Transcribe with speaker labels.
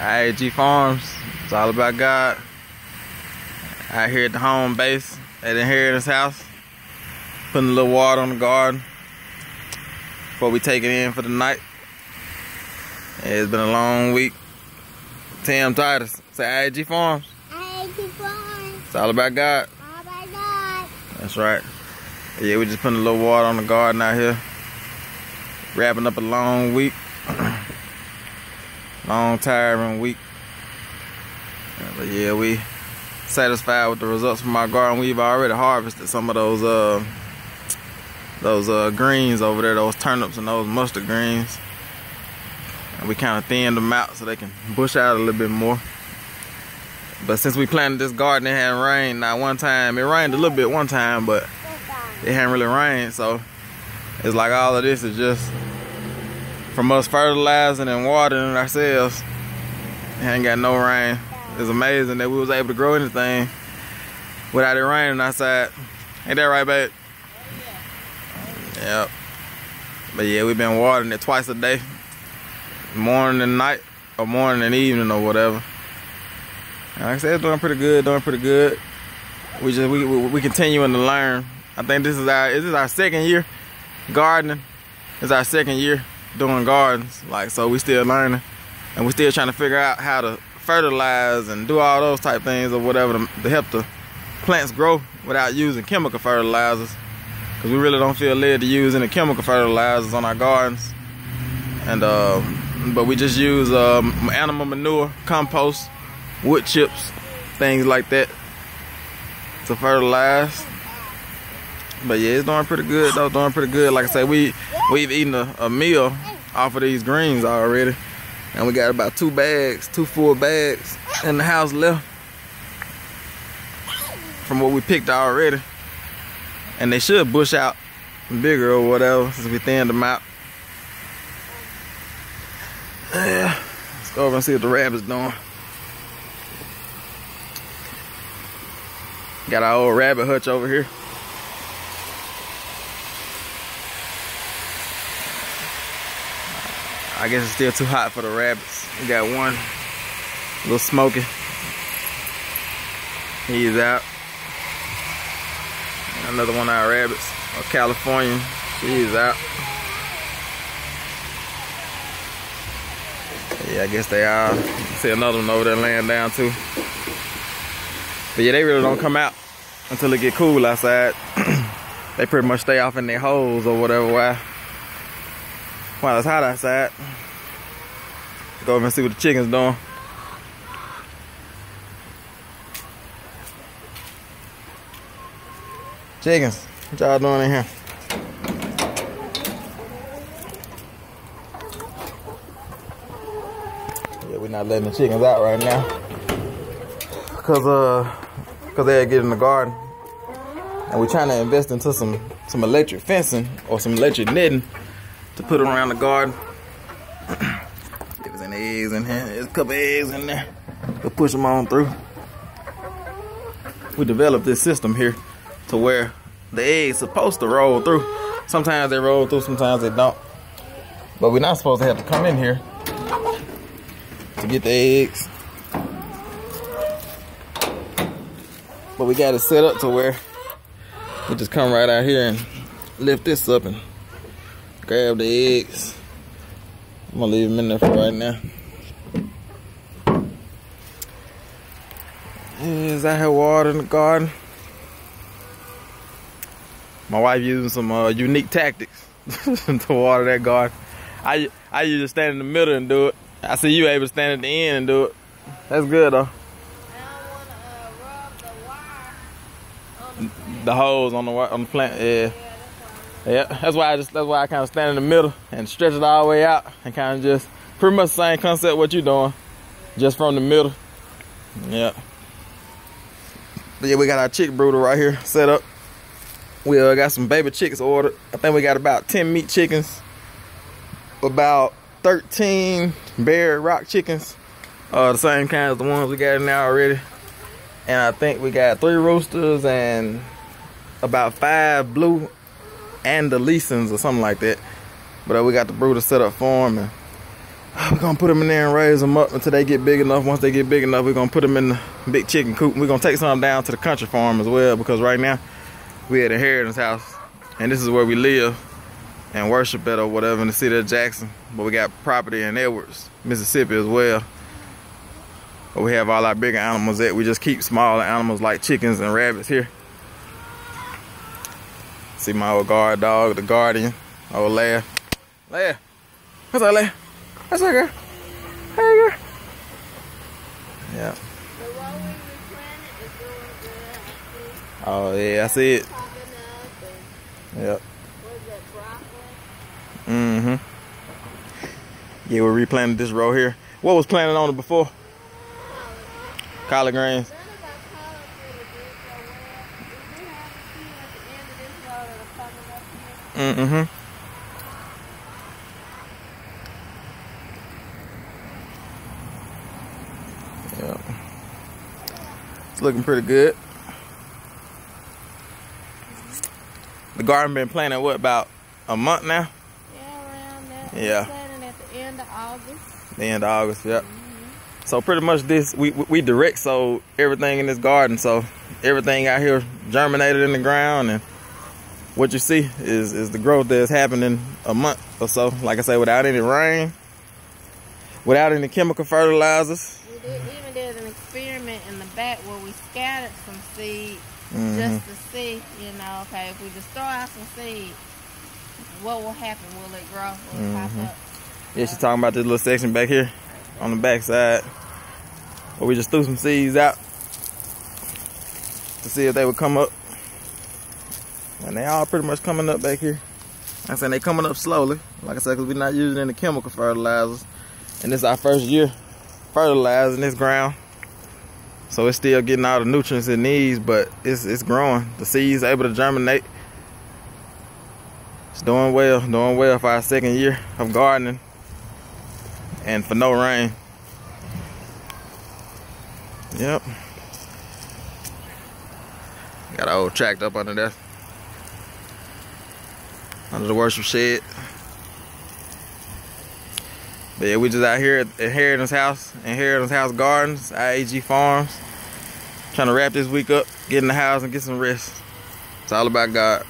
Speaker 1: I.A.G Farms. It's all about God. Out here at the home base at the inheritance house. Putting a little water on the garden before we take it in for the night. It's been a long week. Tim Titus. Say I.A.G Farms.
Speaker 2: I.A.G Farms.
Speaker 1: It's all about God.
Speaker 2: All about God.
Speaker 1: That's right. Yeah, we just putting a little water on the garden out here. Wrapping up a long week. Long, tiring week. But yeah, we satisfied with the results from our garden. We've already harvested some of those greens over there, those turnips and those mustard greens. And we kind of thinned them out so they can bush out a little bit more. But since we planted this garden, it hadn't rained not one time. It rained a little bit one time, but it hadn't really rained. So it's like all of this is just from us fertilizing and watering ourselves. It ain't got no rain. It's amazing that we was able to grow anything without it raining outside. Ain't that right, babe? Yep. But yeah, we've been watering it twice a day. Morning and night, or morning and evening, or whatever. And like I said, it's doing pretty good, we continuing to learn. I think this is our second year gardening. It's our second year doing gardens. So we still learning. And we still trying to figure out how to fertilize and do all those type things or whatever to help the plants grow without using chemical fertilizers. Because we really don't feel led to use any chemical fertilizers on our gardens. And but we just use animal manure, compost, wood chips, things like that to fertilize. But yeah, it's doing pretty good though, doing pretty good. Like I said, we've eaten a meal off of these greens already. And we got about two full bags in the house left from what we picked already. And they should bush out bigger or whatever since we thinned them out. Yeah, let's go over and see what the rabbit's doing. Got our old rabbit hutch over here. I guess it's still too hot for the rabbits. We got one, a little smoky. He's out. Another one of our rabbits, a Californian. She's out. Yeah, I guess they are. See another one over there laying down too. But yeah, they really don't come out until it get cool outside. They pretty much stay off in their holes or whatever while it's hot outside. Go over and see what the chicken's doing. Chickens, what y'all doing in here? Yeah, we're not letting the chickens out right now. Cause they'll get in the garden. And we're trying to invest into some electric fencing or some electric netting to put around the garden. There's any eggs in here. There's a couple eggs in there. We'll push them on through. We developed this system here to where the eggs supposed to roll through. Sometimes they roll through, sometimes they don't. But we're not supposed to have to come in here to get the eggs. But we got it set up to where we just come right out here and lift this up and grab the eggs. I'm gonna leave them in there for right now. Is out here watering the garden. My wife using some unique tactics to water that garden. I usually stand in the middle and do it. I see you able to stand at the end and do it. That's good though. The holes on the plant, yeah. That's why I kind of stand in the middle and stretch it all the way out and kind of just pretty much the same concept what you're doing, just from the middle. Yeah. But yeah, we got our chick brooder right here set up. We got some baby chicks ordered. I think we got about 10 meat chickens, about 13 bear rock chickens, the same kind as the ones we got in there already. And I think we got 3 roosters and about 5 blue Andalusans or something like that. But we got the brooder set up for them, and We're gonna put them in there and raise them up until they get big enough. Once they get big enough, we're gonna put them in the big chicken coop. We're gonna take some down to the country farm as well, because right now we at Inheritance House, and this is where we live and worship at or whatever in the city of Jackson. But we got property in Edwards, Mississippi as well. But we have all our bigger animals that we just keep smaller animals like chickens and rabbits here. See my old guard dog, the Guardian, old Leia. Leia, what's up, Leia? What's up, girl? Hey, girl. Yeah.
Speaker 2: The one we replanted is doing good.
Speaker 1: Oh yeah, I see it. Yep.
Speaker 2: What is that, broccoli?
Speaker 1: Mm-hmm. Yeah, we replanted this row here. What was planted on it before? Collard greens. Mm-hmm. Yeah. It's looking pretty good. The garden been planted what, about a month now?
Speaker 2: Yeah, around that.
Speaker 1: Yeah.
Speaker 2: Planted at the end of August.
Speaker 1: The end of August, yep. So pretty much this, we direct sowed everything in this garden, so everything out here germinated in the ground, and what you see is the growth that's happened in a month or so. Like I say, without any rain, without any chemical fertilizers.
Speaker 2: We even did an experiment in the back where we scattered some seed just to see, you know, okay, if we just throw out some seed, what will happen? Will it grow? Will it pop up?
Speaker 1: Yeah, she's talking about this little section back here on the back side where we just threw some seeds out to see if they would come up. And they all pretty much coming up back here. Like I said, they coming up slowly. Like I said, because we're not using any chemical fertilizers. And this is our first year fertilizing this ground. So it's still getting all the nutrients it needs, but it's growing. The seeds able to germinate. It's doing well for our second year of gardening. And for no rain. Yep. Got our old tractor up under there. Under the worship shed. But yeah, we just out here at Inheritance House Gardens, I.A.G Farms. Trying to wrap this week up, get in the house and get some rest. It's all about God.